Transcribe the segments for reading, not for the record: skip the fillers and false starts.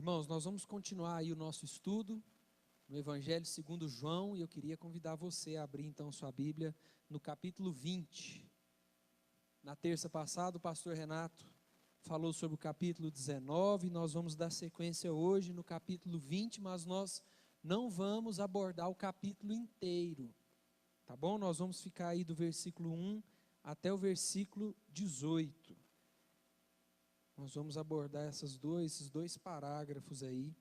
Irmãos, nós vamos continuar aí o nosso estudo no Evangelho segundo João, e eu queria convidar você a abrir então sua Bíblia no capítulo 20. Na terça passada o pastor Renato falou sobre o capítulo 19, nós vamos dar sequência hoje no capítulo 20, mas nós não vamos abordar o capítulo inteiro, tá bom? Nós vamos ficar aí do versículo 1 até o versículo 18. Nós vamos abordar esses dois parágrafos aí.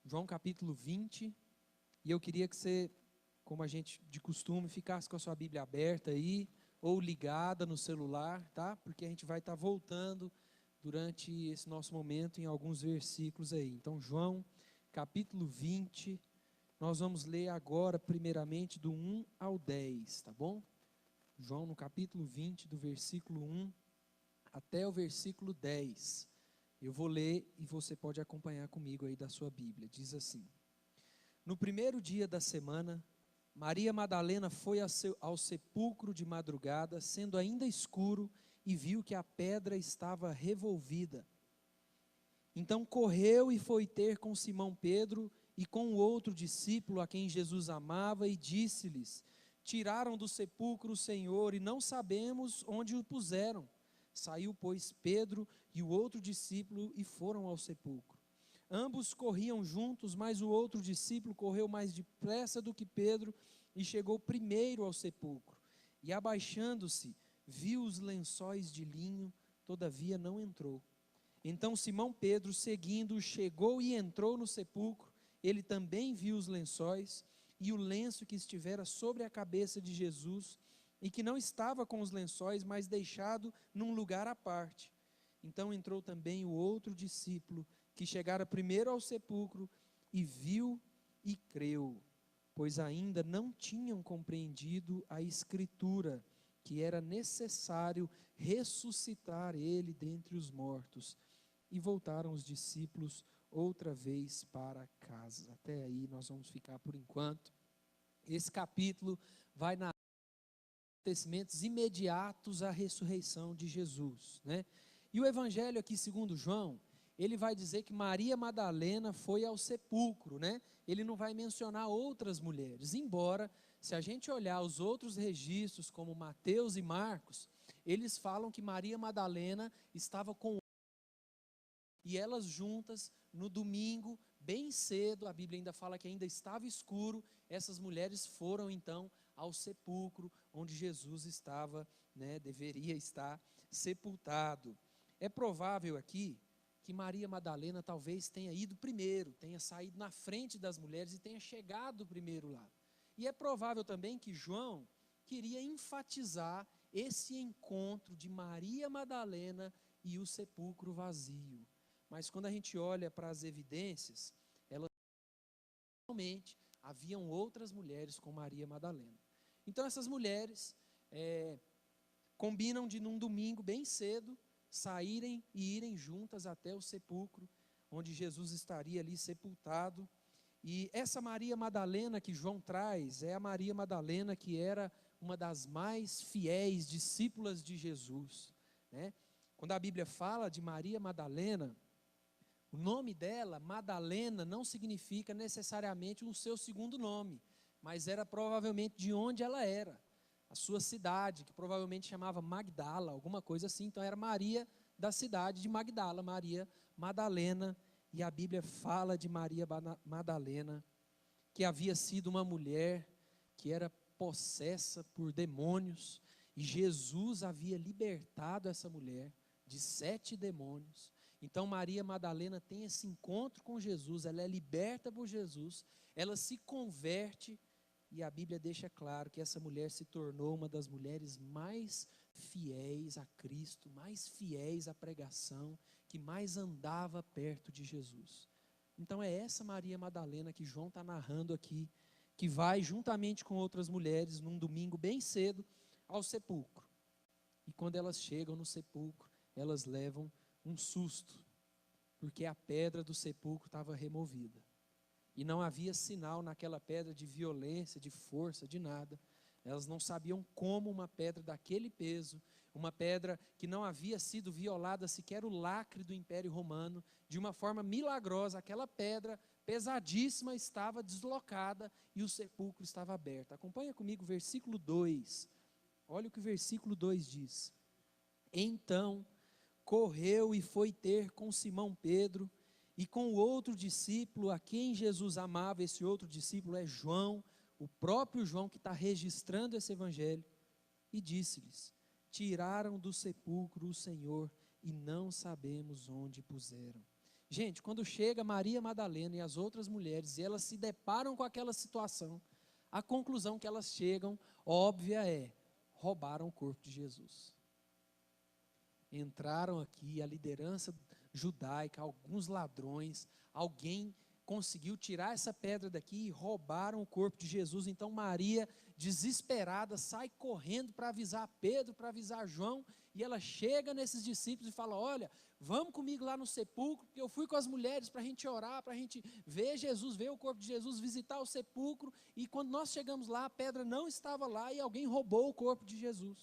João capítulo 20, e eu queria que você, como a gente de costume, ficasse com a sua Bíblia aberta aí, ou ligada no celular, tá? Porque a gente vai estar voltando durante esse nosso momento em alguns versículos aí. Então, João capítulo 20, nós vamos ler agora primeiramente do 1 ao 10, tá bom? João no capítulo 20, do versículo 1 até o versículo 10. Eu vou ler e você pode acompanhar comigo aí da sua Bíblia. Diz assim: No primeiro dia da semana, Maria Madalena foi ao sepulcro de madrugada, sendo ainda escuro, e viu que a pedra estava revolvida. Então correu e foi ter com Simão Pedro e com o outro discípulo a quem Jesus amava, e disse-lhes: Tiraram do sepulcro o Senhor e não sabemos onde o puseram. Saiu, pois, Pedro e o outro discípulo e foram ao sepulcro. Ambos corriam juntos, mas o outro discípulo correu mais depressa do que Pedro e chegou primeiro ao sepulcro. E abaixando-se, viu os lençóis de linho, todavia não entrou. Então Simão Pedro, seguindo, chegou e entrou no sepulcro. Ele também viu os lençóis e o lenço que estivera sobre a cabeça de Jesus, e que não estava com os lençóis, mas deixado num lugar à parte. Então entrou também o outro discípulo, que chegara primeiro ao sepulcro, e viu e creu, pois ainda não tinham compreendido a Escritura, que era necessário ressuscitar ele dentre os mortos. E voltaram os discípulos outra vez para casa. Até aí nós vamos ficar por enquanto. Esse capítulo vai narrar acontecimentos imediatos à ressurreição de Jesus, né? E o evangelho aqui, segundo João, ele vai dizer que Maria Madalena foi ao sepulcro, né? Ele não vai mencionar outras mulheres, embora, se a gente olhar os outros registros, como Mateus e Marcos, eles falam que Maria Madalena estava com e elas juntas, no domingo, bem cedo, a Bíblia ainda fala que ainda estava escuro, essas mulheres foram então ao sepulcro, onde Jesus estava, né, deveria estar sepultado. É provável aqui que Maria Madalena talvez tenha ido primeiro, tenha saído na frente das mulheres e tenha chegado primeiro lá. E é provável também que João queria enfatizar esse encontro de Maria Madalena e o sepulcro vazio. Mas quando a gente olha para as evidências, elas realmente haviam outras mulheres com Maria Madalena. Então essas mulheres combinam de num domingo bem cedo saírem e irem juntas até o sepulcro, onde Jesus estaria ali sepultado. E essa Maria Madalena que João traz é a Maria Madalena que era uma das mais fiéis discípulas de Jesus, né? Quando a Bíblia fala de Maria Madalena, o nome dela, Madalena, não significa necessariamente o seu segundo nome, mas era provavelmente de onde ela era, a sua cidade, que provavelmente chamava Magdala, alguma coisa assim. Então era Maria da cidade de Magdala, Maria Madalena. E a Bíblia fala de Maria Madalena, que havia sido uma mulher que era possessa por demônios, e Jesus havia libertado essa mulher de 7 demônios. Então Maria Madalena tem esse encontro com Jesus, ela é liberta por Jesus, ela se converte, e a Bíblia deixa claro que essa mulher se tornou uma das mulheres mais fiéis a Cristo, mais fiéis à pregação, que mais andava perto de Jesus. Então é essa Maria Madalena que João está narrando aqui, que vai juntamente com outras mulheres, num domingo bem cedo, ao sepulcro. E quando elas chegam no sepulcro, elas levam um susto, porque a pedra do sepulcro estava removida. E não havia sinal naquela pedra de violência, de força, de nada. Elas não sabiam como uma pedra daquele peso, uma pedra que não havia sido violada sequer o lacre do Império Romano. De uma forma milagrosa, aquela pedra pesadíssima estava deslocada e o sepulcro estava aberto. Acompanha comigo o versículo 2. Olha o que o versículo 2 diz. Então correu e foi ter com Simão Pedro e com o outro discípulo a quem Jesus amava. Esse outro discípulo é João, o próprio João que está registrando esse evangelho, e disse-lhes: tiraram do sepulcro o Senhor e não sabemos onde puseram. Gente, quando chega Maria Madalena e as outras mulheres e elas se deparam com aquela situação, a conclusão que elas chegam, óbvia, é: roubaram o corpo de Jesus. Entraram aqui, a liderança judaica, alguns ladrões, alguém conseguiu tirar essa pedra daqui e roubaram o corpo de Jesus. Então Maria, desesperada, sai correndo para avisar Pedro, para avisar João, e ela chega nesses discípulos e fala: olha, vamos comigo lá no sepulcro, porque eu fui com as mulheres para a gente orar, para a gente ver Jesus, ver o corpo de Jesus, visitar o sepulcro, e quando nós chegamos lá, a pedra não estava lá e alguém roubou o corpo de Jesus.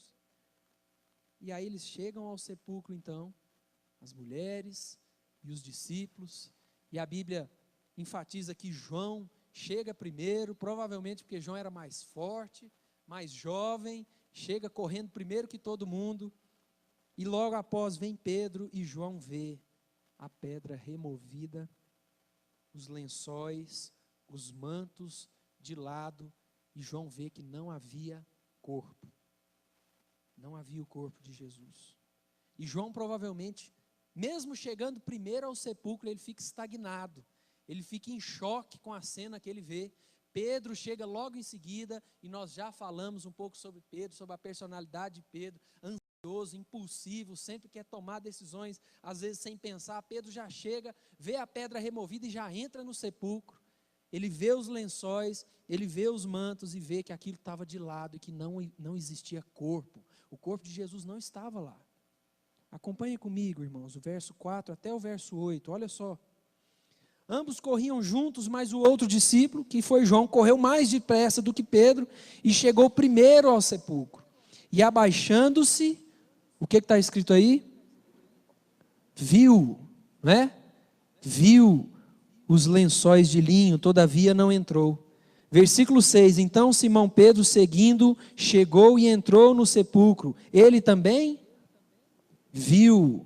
E aí eles chegam ao sepulcro então, as mulheres e os discípulos, e a Bíblia enfatiza que João chega primeiro, provavelmente porque João era mais forte, mais jovem, chega correndo primeiro que todo mundo, e logo após vem Pedro e João vê a pedra removida, os lençóis, os mantos de lado, e João vê que não havia corpo. Não havia o corpo de Jesus. E João provavelmente, mesmo chegando primeiro ao sepulcro, ele fica estagnado. Ele fica em choque com a cena que ele vê. Pedro chega logo em seguida, e nós já falamos um pouco sobre Pedro, sobre a personalidade de Pedro, ansioso, impulsivo, sempre quer tomar decisões, às vezes sem pensar. Pedro já chega, vê a pedra removida e já entra no sepulcro. Ele vê os lençóis, ele vê os mantos e vê que aquilo estava de lado e que não existia corpo. O corpo de Jesus não estava lá. Acompanhe comigo, irmãos, o verso 4 até o verso 8, olha só. Ambos corriam juntos, mas o outro discípulo, que foi João, correu mais depressa do que Pedro e chegou primeiro ao sepulcro. E abaixando-se, o que está escrito aí? Viu, né? Viu os lençóis de linho, todavia não entrou. Versículo 6, então Simão Pedro, seguindo, chegou e entrou no sepulcro. Ele também viu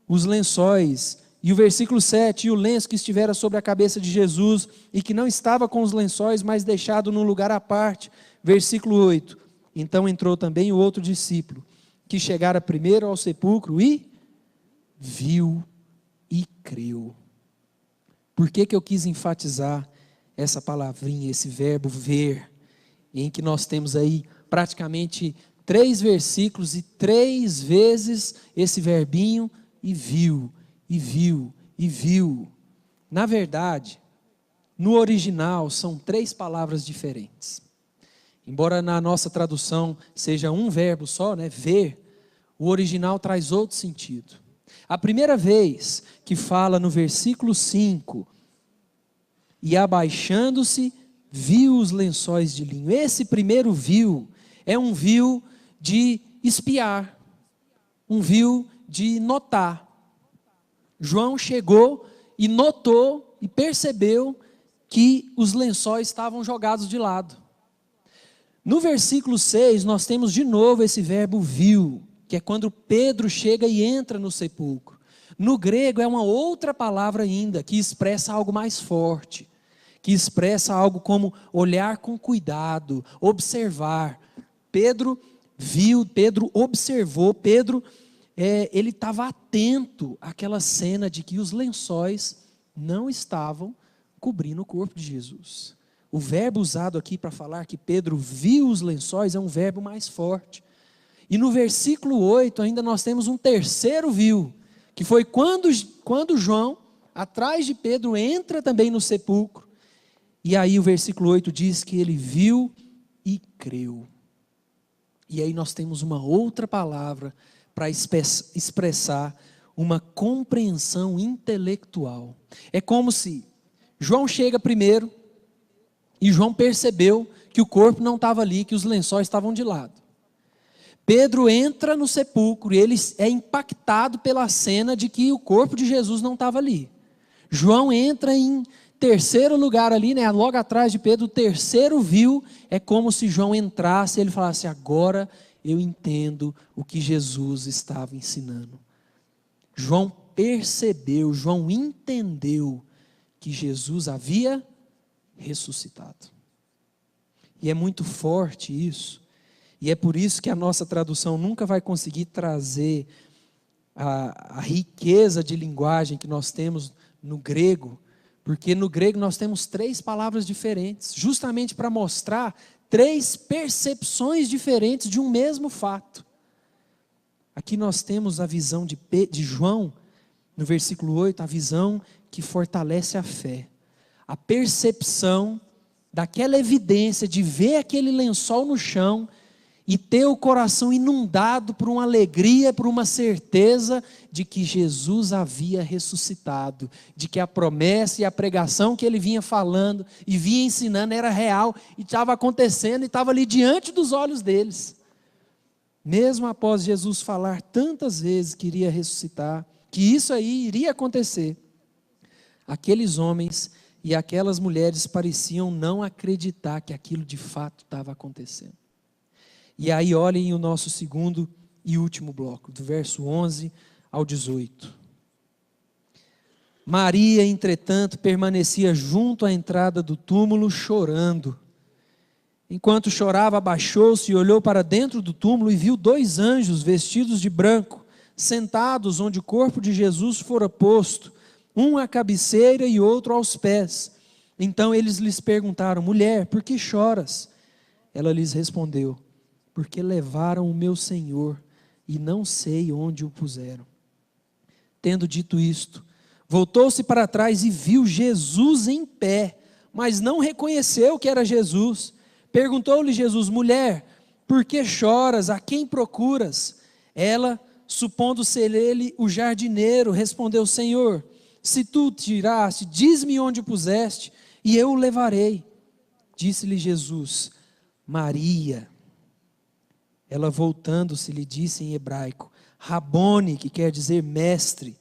os lençóis. E o versículo 7, e o lenço que estivera sobre a cabeça de Jesus, e que não estava com os lençóis, mas deixado num lugar à parte. Versículo 8, então entrou também o outro discípulo, que chegara primeiro ao sepulcro e viu e creu. Por que eu quis enfatizar essa palavrinha, esse verbo ver, em que nós temos aí praticamente 3 versículos e 3 vezes esse verbinho, e viu, e viu, e viu. Na verdade, no original são 3 palavras diferentes. Embora na nossa tradução seja um verbo só, né, ver, o original traz outro sentido. A primeira vez que fala no versículo 5, e abaixando-se, viu os lençóis de linho. Esse primeiro viu é um viu de espiar, um viu de notar. João chegou e notou e percebeu que os lençóis estavam jogados de lado. No versículo 6, nós temos de novo esse verbo viu, que é quando Pedro chega e entra no sepulcro. No grego é uma outra palavra ainda, que expressa algo mais forte, que expressa algo como olhar com cuidado, observar. Pedro viu, Pedro observou, Pedro, ele estava atento àquela cena de que os lençóis não estavam cobrindo o corpo de Jesus. O verbo usado aqui para falar que Pedro viu os lençóis é um verbo mais forte. E no versículo 8 ainda nós temos um terceiro viu, que foi quando João, atrás de Pedro, entra também no sepulcro. E aí o versículo 8 diz que ele viu e creu. E aí nós temos uma outra palavra para expressar uma compreensão intelectual. É como se João chega primeiro e João percebeu que o corpo não estava ali, que os lençóis estavam de lado. Pedro entra no sepulcro e ele é impactado pela cena de que o corpo de Jesus não estava ali. João entra em terceiro lugar ali, né, logo atrás de Pedro, o terceiro viu, é como se João entrasse e ele falasse: agora eu entendo o que Jesus estava ensinando. João percebeu, João entendeu que Jesus havia ressuscitado. E é muito forte isso. E é por isso que a nossa tradução nunca vai conseguir trazer a riqueza de linguagem que nós temos no grego, porque no grego nós temos 3 palavras diferentes, justamente para mostrar 3 percepções diferentes de um mesmo fato. Aqui nós temos a visão de João, no versículo 8, a visão que fortalece a fé. A percepção daquela evidência de ver aquele lençol no chão e ter o coração inundado por uma alegria, por uma certeza de que Jesus havia ressuscitado, de que a promessa e a pregação que ele vinha falando e vinha ensinando era real e estava acontecendo e estava ali diante dos olhos deles. Mesmo após Jesus falar tantas vezes que iria ressuscitar, que isso aí iria acontecer, aqueles homens e aquelas mulheres pareciam não acreditar que aquilo de fato estava acontecendo. E aí olhem o nosso segundo e último bloco, do verso 11 ao 18. Maria, entretanto, permanecia junto à entrada do túmulo chorando. Enquanto chorava, abaixou-se e olhou para dentro do túmulo e viu 2 anjos vestidos de branco, sentados onde o corpo de Jesus fora posto, um à cabeceira e outro aos pés. Então eles lhes perguntaram: mulher, por que choras? Ela lhes respondeu: porque levaram o meu Senhor e não sei onde o puseram. Tendo dito isto, voltou-se para trás e viu Jesus em pé, mas não reconheceu que era Jesus. Perguntou-lhe Jesus: mulher, por que choras? A quem procuras? Ela, supondo ser ele o jardineiro, respondeu: Senhor, se tu o tiraste, diz-me onde o puseste, e eu o levarei. Disse-lhe Jesus: Maria. Ela, voltando-se, lhe disse em hebraico: Rabone, que quer dizer mestre.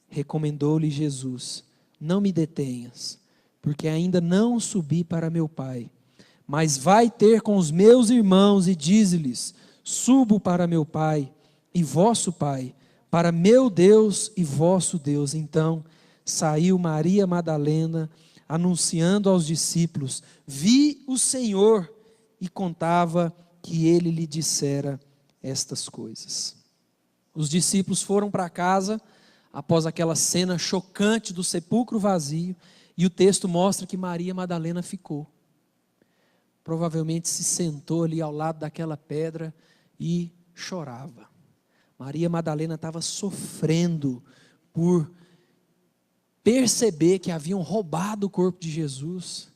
Recomendou-lhe Jesus: não me detenhas, porque ainda não subi para meu Pai, mas vai ter com os meus irmãos e dize-lhes: subo para meu Pai e vosso Pai, para meu Deus e vosso Deus. Então saiu Maria Madalena, anunciando aos discípulos: vi o Senhor, e contava que ele lhe dissera estas coisas. Os discípulos foram para casa após aquela cena chocante do sepulcro vazio, e o texto mostra que Maria Madalena ficou. Provavelmente se sentou ali ao lado daquela pedra e chorava. Maria Madalena estava sofrendo por perceber que haviam roubado o corpo de Jesus,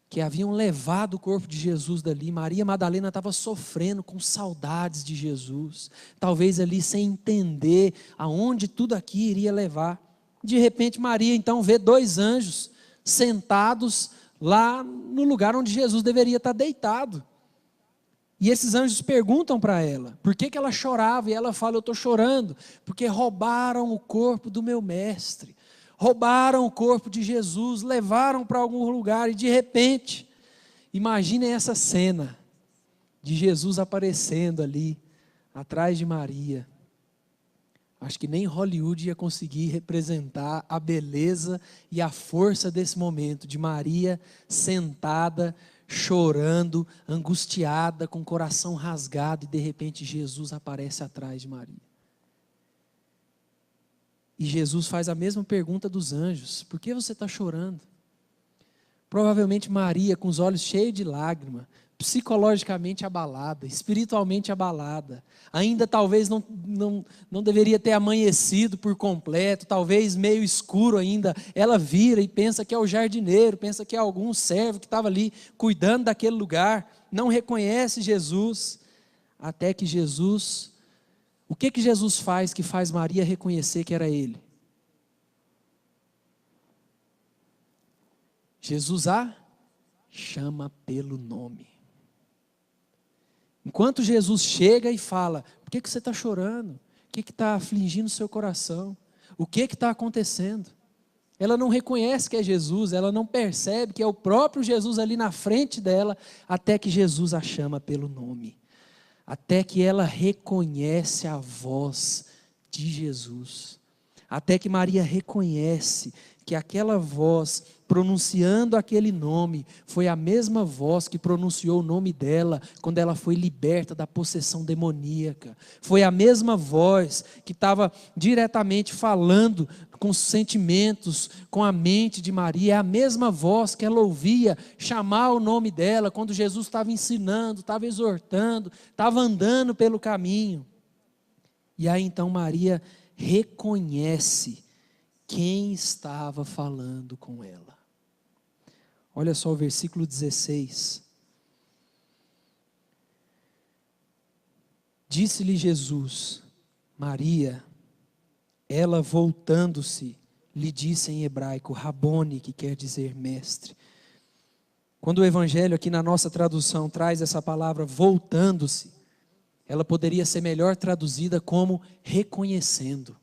que haviam levado o corpo de Jesus dali. Maria Madalena estava sofrendo com saudades de Jesus, talvez ali sem entender aonde tudo aqui iria levar. De repente Maria então vê 2 anjos sentados lá no lugar onde Jesus deveria estar deitado. E esses anjos perguntam para ela, por que ela chorava? E ela fala: eu estou chorando, porque roubaram o corpo do meu mestre. Roubaram o corpo de Jesus, levaram para algum lugar e de repente, imaginem essa cena de Jesus aparecendo ali, atrás de Maria. Acho que nem Hollywood ia conseguir representar a beleza e a força desse momento, de Maria sentada, chorando, angustiada, com o coração rasgado, e de repente Jesus aparece atrás de Maria. E Jesus faz a mesma pergunta dos anjos: por que você está chorando? Provavelmente Maria, com os olhos cheios de lágrima, psicologicamente abalada, espiritualmente abalada, ainda talvez não deveria ter amanhecido por completo, talvez meio escuro ainda, ela vira e pensa que é o jardineiro, pensa que é algum servo que estava ali cuidando daquele lugar, não reconhece Jesus, até que Jesus... O que Jesus faz que faz Maria reconhecer que era ele? Jesus a chama pelo nome. Enquanto Jesus chega e fala: por que você está chorando? O que está afligindo o seu coração? O que está acontecendo? Ela não reconhece que é Jesus, ela não percebe que é o próprio Jesus ali na frente dela, até que Jesus a chama pelo nome. Até que ela reconhece a voz de Jesus. Até que Maria reconhece que aquela voz, pronunciando aquele nome, foi a mesma voz que pronunciou o nome dela, quando ela foi liberta da possessão demoníaca. Foi a mesma voz que estava diretamente falando com os sentimentos, com a mente de Maria. É a mesma voz que ela ouvia chamar o nome dela, quando Jesus estava ensinando, estava exortando, estava andando pelo caminho. E aí então Maria reconhece quem estava falando com ela. Olha só o versículo 16. Disse-lhe Jesus: Maria. Ela, voltando-se, lhe disse em hebraico, Rabone, que quer dizer mestre. Quando o evangelho aqui na nossa tradução traz essa palavra voltando-se, ela poderia ser melhor traduzida como reconhecendo.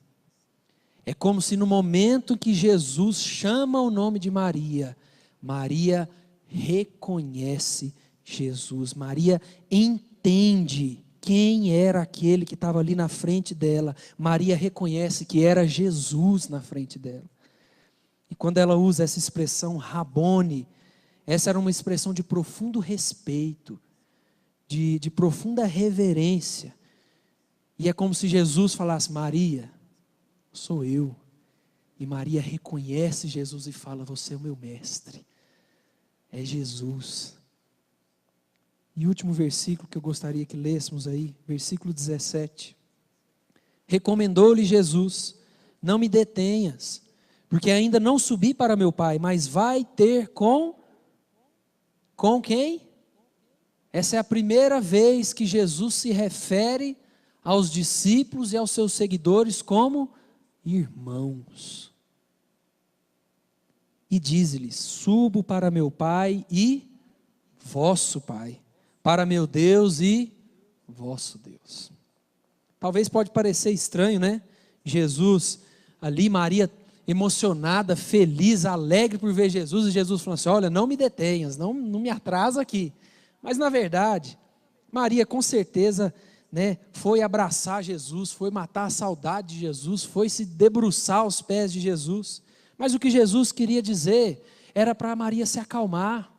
É como se no momento que Jesus chama o nome de Maria, Maria reconhece Jesus. Maria entende quem era aquele que estava ali na frente dela. Maria reconhece que era Jesus na frente dela. E quando ela usa essa expressão Rabone, essa era uma expressão de profundo respeito, de profunda reverência. E é como se Jesus falasse: Maria, sou eu. E Maria reconhece Jesus e fala: você é o meu mestre. É Jesus. E o último versículo que eu gostaria que lêssemos aí, versículo 17. Recomendou-lhe Jesus: não me detenhas, porque ainda não subi para meu Pai, mas vai ter com quem? Essa é a primeira vez que Jesus se refere aos discípulos e aos seus seguidores como irmãos. E diz-lhes: subo para meu Pai e vosso Pai, para meu Deus e vosso Deus. Talvez pode parecer estranho, né? Jesus ali, Maria emocionada, feliz, alegre por ver Jesus, e Jesus falando assim: olha, não me detenhas, não me atrasa aqui. Mas na verdade, Maria com certeza, né, foi abraçar Jesus, foi matar a saudade de Jesus, foi se debruçar aos pés de Jesus. Mas o que Jesus queria dizer era para Maria se acalmar,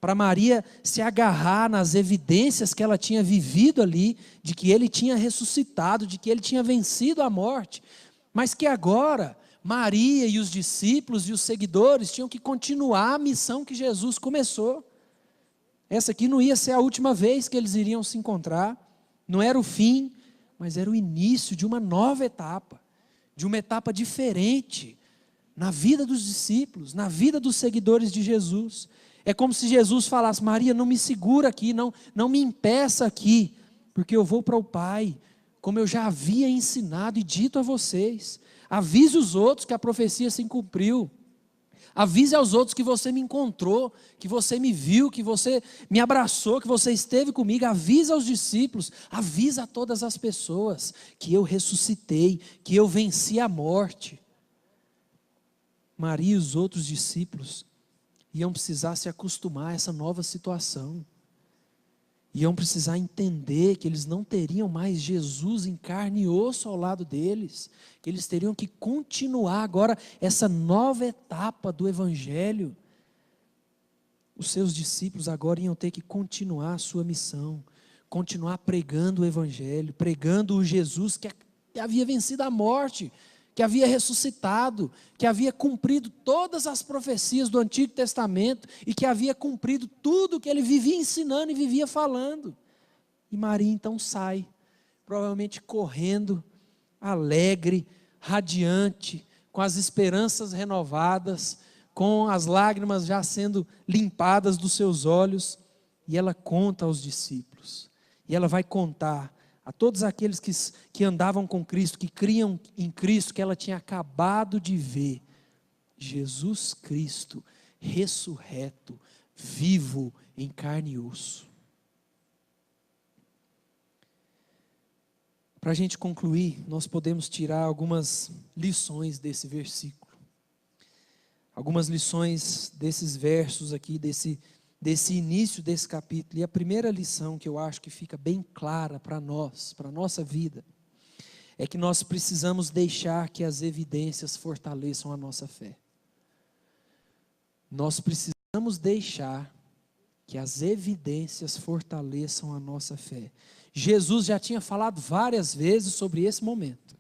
para Maria se agarrar nas evidências que ela tinha vivido ali, de que ele tinha ressuscitado, de que ele tinha vencido a morte, mas que agora Maria e os discípulos e os seguidores tinham que continuar a missão que Jesus começou. Essa aqui não ia ser a última vez que eles iriam se encontrar, não era o fim, mas era o início de uma nova etapa, de uma etapa diferente na vida dos discípulos, na vida dos seguidores de Jesus. É como se Jesus falasse: Maria, não me segura aqui, não me impeça aqui, porque eu vou para o Pai, como eu já havia ensinado e dito a vocês. Avise os outros que a profecia se cumpriu. Avise aos outros que você me encontrou, que você me viu, que você me abraçou, que você esteve comigo. Avise aos discípulos, avisa a todas as pessoas que eu ressuscitei, que eu venci a morte. Maria e os outros discípulos iam precisar se acostumar a essa nova situação. Iam precisar entender que eles não teriam mais Jesus em carne e osso ao lado deles, que eles teriam que continuar agora essa nova etapa do Evangelho. Os seus discípulos agora iam ter que continuar a sua missão, continuar pregando o Evangelho, pregando o Jesus que havia vencido a morte, que havia ressuscitado, que havia cumprido todas as profecias do Antigo Testamento e que havia cumprido tudo que ele vivia ensinando e vivia falando. E Maria então sai, provavelmente correndo, alegre, radiante, com as esperanças renovadas, com as lágrimas já sendo limpadas dos seus olhos, e ela conta aos discípulos, e ela vai contar a todos aqueles que andavam com Cristo, que criam em Cristo, que ela tinha acabado de ver Jesus Cristo ressurreto, vivo em carne e osso. Para a gente concluir, nós podemos tirar algumas lições desse versículo. Algumas lições desses versos aqui, desse início desse capítulo. E a primeira lição que eu acho que fica bem clara para nós, para a nossa vida, é que nós precisamos deixar que as evidências fortaleçam a nossa fé. Nós precisamos deixar que as evidências fortaleçam a nossa fé. Jesus já tinha falado várias vezes sobre esse momento.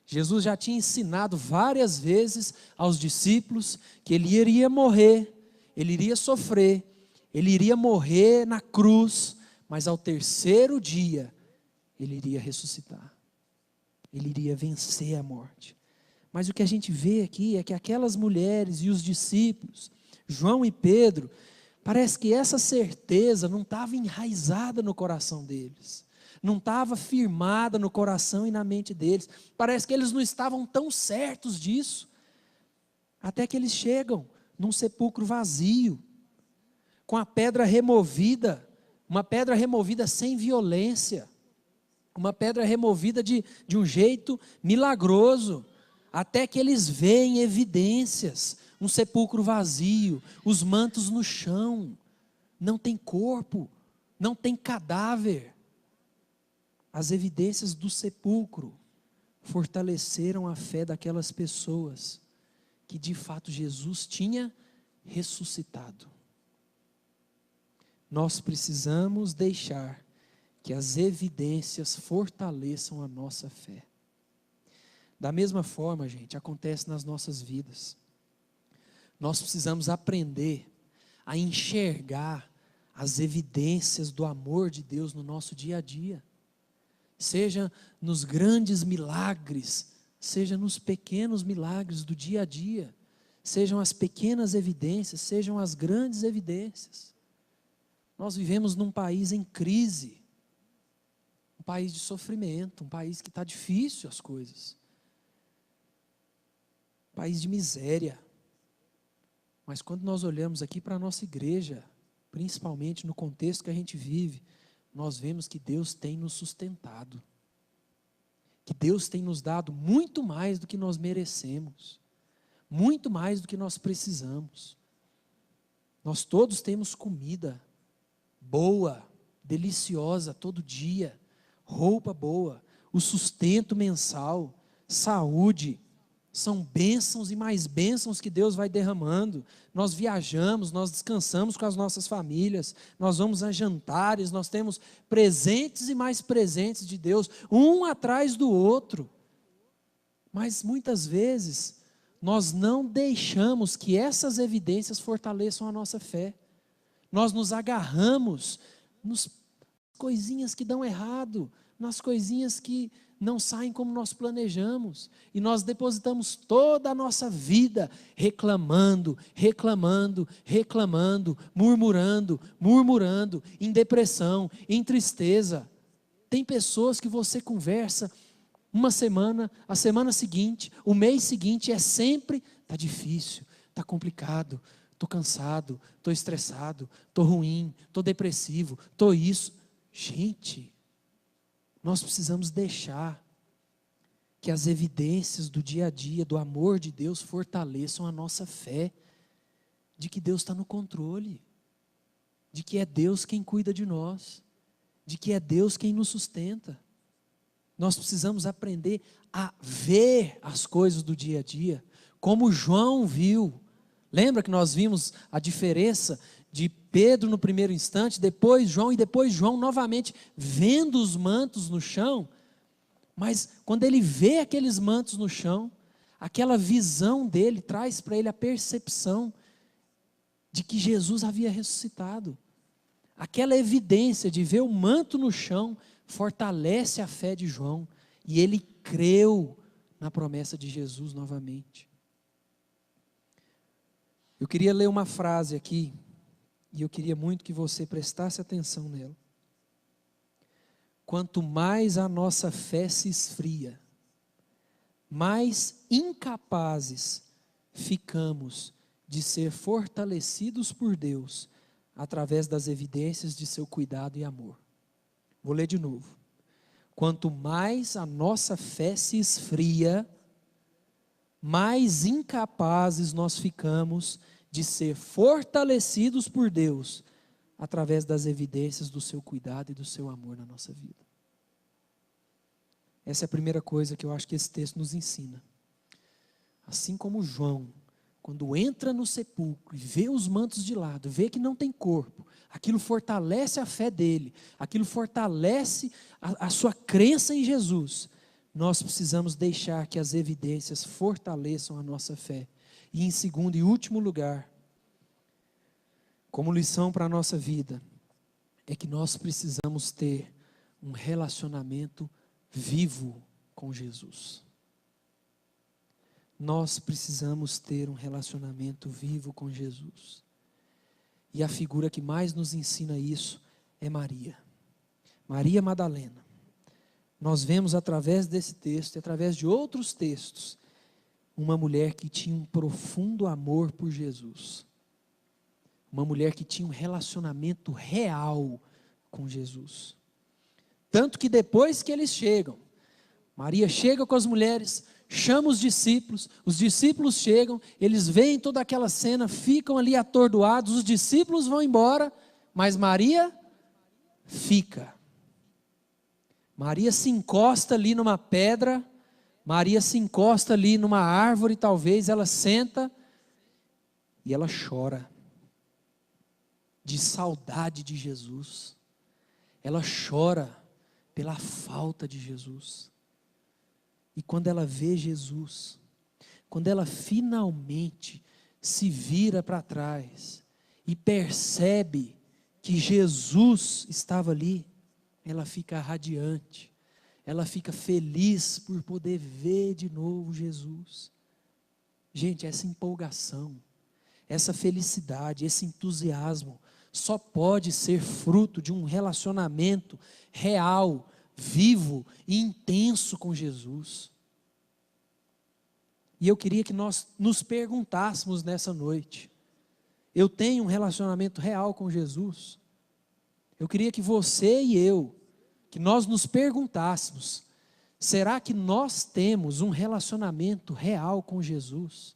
Jesus já tinha ensinado várias vezes aos discípulos que ele iria morrer, ele iria sofrer, ele iria morrer na cruz, mas ao terceiro dia ele iria ressuscitar. Ele iria vencer a morte. Mas o que a gente vê aqui é que aquelas mulheres e os discípulos, João e Pedro, parece que essa certeza não estava enraizada no coração deles. Não estava firmada no coração e na mente deles. Parece que eles não estavam tão certos disso. Até que eles chegam num sepulcro vazio, com a pedra removida, uma pedra removida sem violência, uma pedra removida de um jeito milagroso, até que eles veem evidências, um sepulcro vazio, os mantos no chão, não tem corpo, não tem cadáver. As evidências do sepulcro fortaleceram a fé daquelas pessoas, que de fato Jesus tinha ressuscitado. Nós precisamos deixar que as evidências fortaleçam a nossa fé. Da mesma forma, gente, acontece nas nossas vidas. Nós precisamos aprender a enxergar as evidências do amor de Deus no nosso dia a dia. Seja nos grandes milagres, seja nos pequenos milagres do dia a dia. Sejam as pequenas evidências, sejam as grandes evidências. Nós vivemos num país em crise, um país de sofrimento, um país que está difícil as coisas, um país de miséria. Mas quando nós olhamos aqui para a nossa igreja, principalmente no contexto que a gente vive, nós vemos que Deus tem nos sustentado, que Deus tem nos dado muito mais do que nós merecemos, muito mais do que nós precisamos. Nós todos temos comida boa, deliciosa todo dia, roupa boa, o sustento mensal, saúde, são bênçãos e mais bênçãos que Deus vai derramando. Nós viajamos, nós descansamos com as nossas famílias, nós vamos a jantares, nós temos presentes e mais presentes de Deus, um atrás do outro. Mas muitas vezes, nós não deixamos que essas evidências fortaleçam a nossa fé. Nós nos agarramos nas coisinhas que dão errado, nas coisinhas que não saem como nós planejamos, e nós depositamos toda a nossa vida reclamando, murmurando, em depressão, em tristeza. Tem pessoas que você conversa uma semana, a semana seguinte, o mês seguinte é sempre, está difícil, está complicado, estou cansado, estou estressado, estou ruim, estou depressivo, estou isso. Gente, nós precisamos deixar que as evidências do dia a dia, do amor de Deus, fortaleçam a nossa fé, de que Deus está no controle, de que é Deus quem cuida de nós, de que é Deus quem nos sustenta. Nós precisamos aprender a ver as coisas do dia a dia, como João viu. Lembra que nós vimos a diferença de Pedro no primeiro instante, depois João novamente vendo os mantos no chão, mas quando ele vê aqueles mantos no chão, aquela visão dele traz para ele a percepção de que Jesus havia ressuscitado. Aquela evidência de ver o manto no chão fortalece a fé de João, e ele creu na promessa de Jesus novamente. Eu queria ler uma frase aqui, e eu queria muito que você prestasse atenção nela. Quanto mais a nossa fé se esfria, mais incapazes ficamos de ser fortalecidos por Deus através das evidências de seu cuidado e amor. Vou ler de novo. quanto mais a nossa fé se esfria, mais incapazes nós ficamos de ser fortalecidos por Deus através das evidências do seu cuidado e do seu amor na nossa vida. Essa é a primeira coisa que eu acho que esse texto nos ensina. Assim como João, quando entra no sepulcro e vê os mantos de lado, vê que não tem corpo, aquilo fortalece a fé dele, aquilo fortalece a sua crença em Jesus. Nós precisamos deixar que as evidências fortaleçam a nossa fé. E em segundo e último lugar, como lição para a nossa vida, é que nós precisamos ter um relacionamento vivo com Jesus. Nós precisamos ter um relacionamento vivo com Jesus. E a figura que mais nos ensina isso é Maria. Maria Madalena. Nós vemos através desse texto e através de outros textos, uma mulher que tinha um profundo amor por Jesus. Uma mulher que tinha um relacionamento real com Jesus. Tanto que depois que eles chegam, Maria chega com as mulheres, chama os discípulos chegam, eles veem toda aquela cena, ficam ali atordoados, os discípulos vão embora, mas Maria fica. Maria se encosta ali numa pedra, Maria se encosta ali numa árvore, talvez, ela senta e ela chora de saudade de Jesus. Ela chora pela falta de Jesus. E quando ela vê Jesus, quando ela finalmente se vira para trás e percebe que Jesus estava ali, ela fica radiante, ela fica feliz por poder ver de novo Jesus. Gente, essa empolgação, essa felicidade, esse entusiasmo, só pode ser fruto de um relacionamento real, vivo e intenso com Jesus. E eu queria que nós nos perguntássemos nessa noite: eu tenho um relacionamento real com Jesus? Eu queria que você e eu, que nós nos perguntássemos: será que nós temos um relacionamento real com Jesus?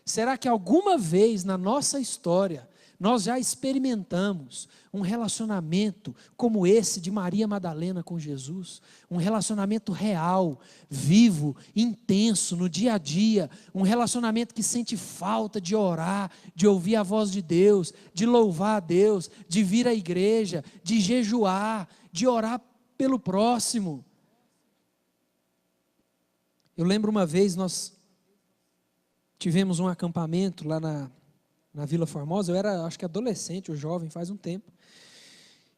Será que alguma vez na nossa história nós já experimentamos um relacionamento como esse de Maria Madalena com Jesus? Um relacionamento real, vivo, intenso, no dia a dia. Um relacionamento que sente falta de orar, de ouvir a voz de Deus, de louvar a Deus, de vir à igreja, de jejuar, de orar pelo próximo. Eu lembro uma vez nós tivemos um acampamento lá na Vila Formosa. Eu era, acho que adolescente ou jovem, faz um tempo.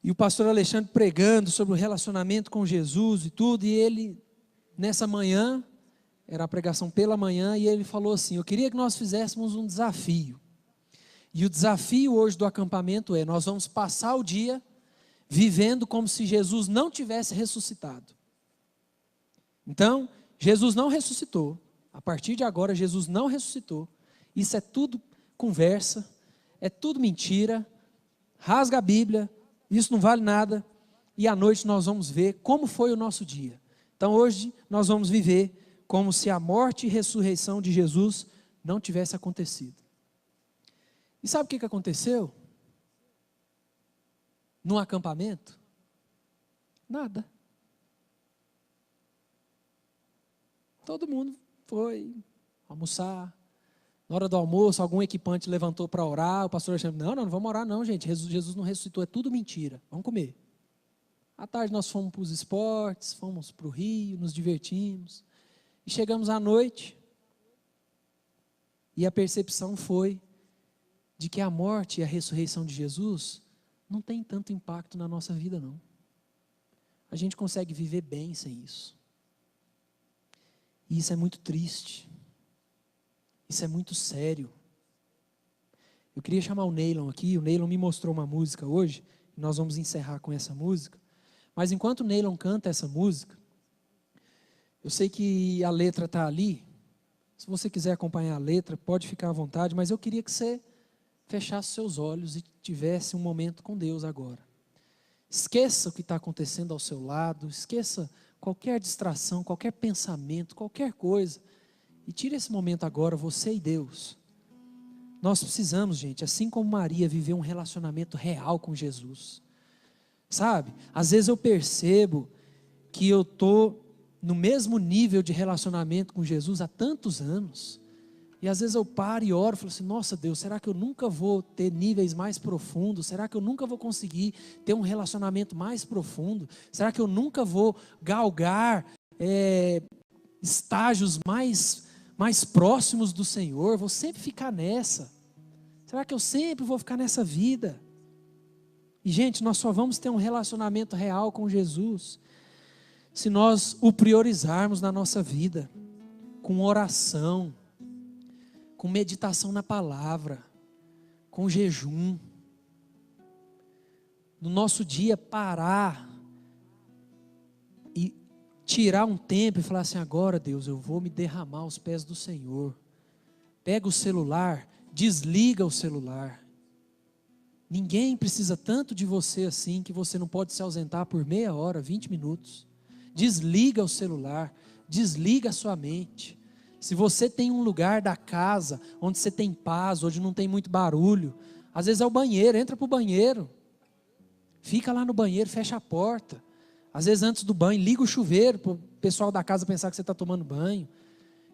E o pastor Alexandre pregando sobre o relacionamento com Jesus e tudo. E ele, nessa manhã, era a pregação pela manhã, e ele falou assim: eu queria que nós fizéssemos um desafio. E o desafio hoje do acampamento é: nós vamos passar o dia vivendo como se Jesus não tivesse ressuscitado. Então, Jesus não ressuscitou. A partir de agora, Jesus não ressuscitou. Isso é tudo conversa, é tudo mentira. Rasga a Bíblia, isso não vale nada. E à noite nós vamos ver como foi o nosso dia. Então hoje nós vamos viver como se a morte e ressurreição de Jesus não tivesse acontecido. E sabe o que aconteceu? No acampamento? Nada. Todo mundo foi almoçar. Na hora do almoço, algum equipante levantou para orar. O pastor achou: não vamos orar não, gente. Jesus não ressuscitou, é tudo mentira. Vamos comer. À tarde nós fomos para os esportes, fomos para o rio, nos divertimos. E chegamos à noite. E a percepção foi de que a morte e a ressurreição de Jesus não tem tanto impacto na nossa vida, não. A gente consegue viver bem sem isso. E isso é muito triste. Isso é muito sério. Eu queria chamar o Neilon aqui. O Neilon me mostrou uma música hoje. E nós vamos encerrar com essa música. Mas enquanto o Neilon canta essa música, eu sei que a letra está ali. Se você quiser acompanhar a letra, pode ficar à vontade. Mas eu queria que você fechasse seus olhos e tivesse um momento com Deus agora. Esqueça o que está acontecendo ao seu lado, esqueça qualquer distração, qualquer pensamento, qualquer coisa. E tire esse momento agora, você e Deus. Nós precisamos, gente, assim como Maria, viver um relacionamento real com Jesus. Sabe? Às vezes eu percebo que eu estou no mesmo nível de relacionamento com Jesus há tantos anos. E às vezes eu paro e oro e falo assim, nossa Deus, será que eu nunca vou ter níveis mais profundos? Será que eu nunca vou conseguir ter um relacionamento mais profundo? Será que eu nunca vou galgar estágios mais próximos do Senhor? Vou sempre ficar nessa. Será que eu sempre vou ficar nessa vida? E gente, nós só vamos ter um relacionamento real com Jesus se nós o priorizarmos na nossa vida, com oração, com meditação na palavra, com jejum. No nosso dia parar e tirar um tempo e falar assim, agora Deus, eu vou me derramar aos pés do Senhor. Pega o celular, desliga o celular. Ninguém precisa tanto de você assim, que você não pode se ausentar por meia hora, 20 minutos. Desliga o celular, desliga a sua mente. Se você tem um lugar da casa, onde você tem paz, onde não tem muito barulho, às vezes é o banheiro, entra para o banheiro. Fica lá no banheiro, fecha a porta. Às vezes antes do banho, liga o chuveiro, para o pessoal da casa pensar que você está tomando banho.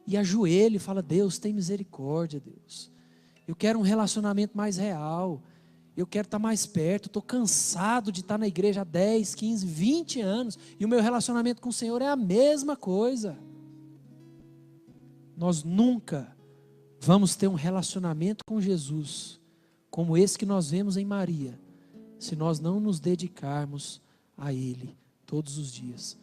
E ajoelha e fala, Deus, tem misericórdia, Deus. Eu quero um relacionamento mais real. Eu quero estar mais perto. Estou cansado de estar na igreja há 10, 15, 20 anos. E o meu relacionamento com o Senhor é a mesma coisa. Nós nunca vamos ter um relacionamento com Jesus como esse que nós vemos em Maria, se nós não nos dedicarmos a Ele todos os dias.